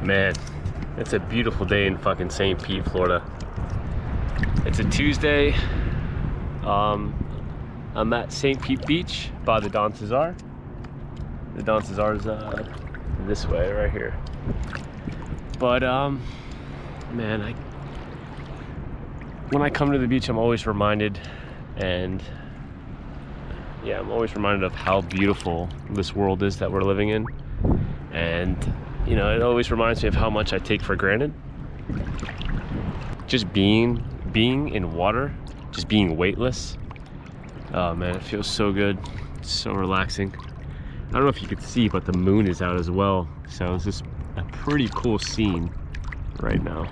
Man, it's a beautiful day in fucking St. Pete, Florida. It's a Tuesday. I'm at St. Pete Beach by the Don Cesar. The Don Cesar's this way, right here. But man, when I come to the beach, I'm always reminded, and yeah, I'm always reminded of how beautiful this world is that we're living in. And you know, it always reminds me of how much I take for granted. Just being in water, just being weightless. Oh man, it feels so good. It's so relaxing. I don't know if you could see, but the moon is out as well. So it's just a pretty cool scene right now.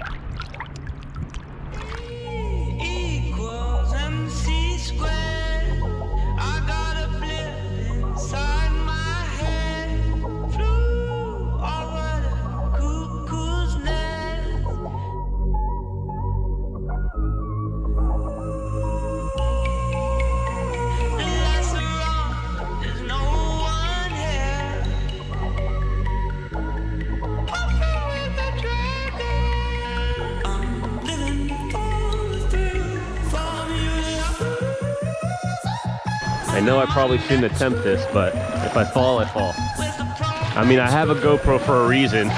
I know I probably shouldn't attempt this, but if I fall, I fall. I mean, I have a GoPro for a reason.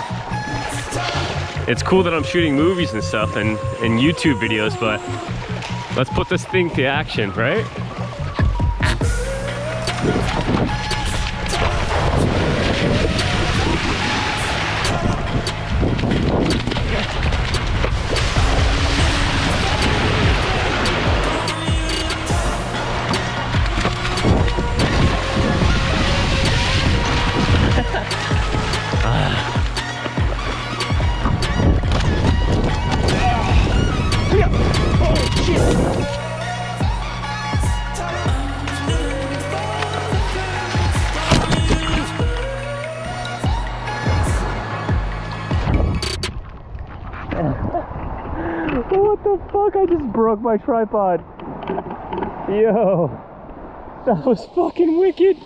It's cool that I'm shooting movies and stuff and YouTube videos, but let's put this thing to action, right? What the fuck? I just broke my tripod. Yo, that was fucking wicked.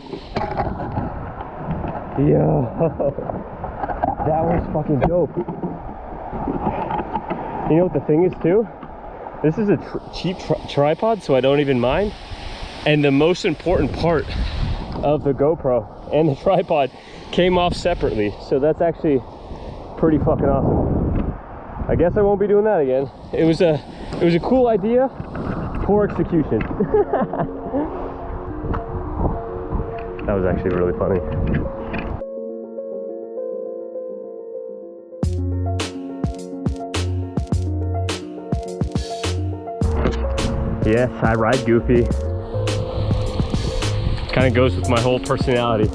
Yo, that was fucking dope. You know what the thing is too? This is a cheap tripod, so I don't even mind. And the most important part of the GoPro and the tripod came off separately. So that's actually pretty fucking awesome. I guess I won't be doing that again. It was a cool idea, poor execution. That was actually really funny. Yes, I ride goofy. Kind of goes with my whole personality.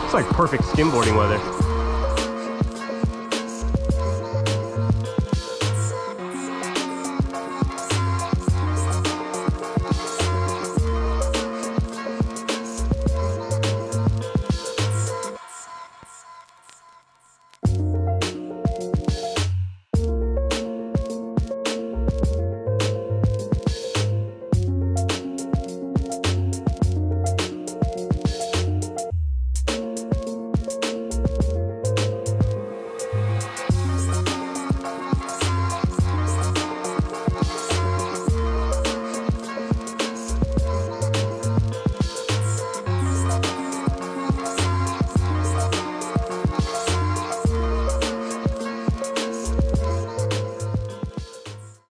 It's like perfect skimboarding weather.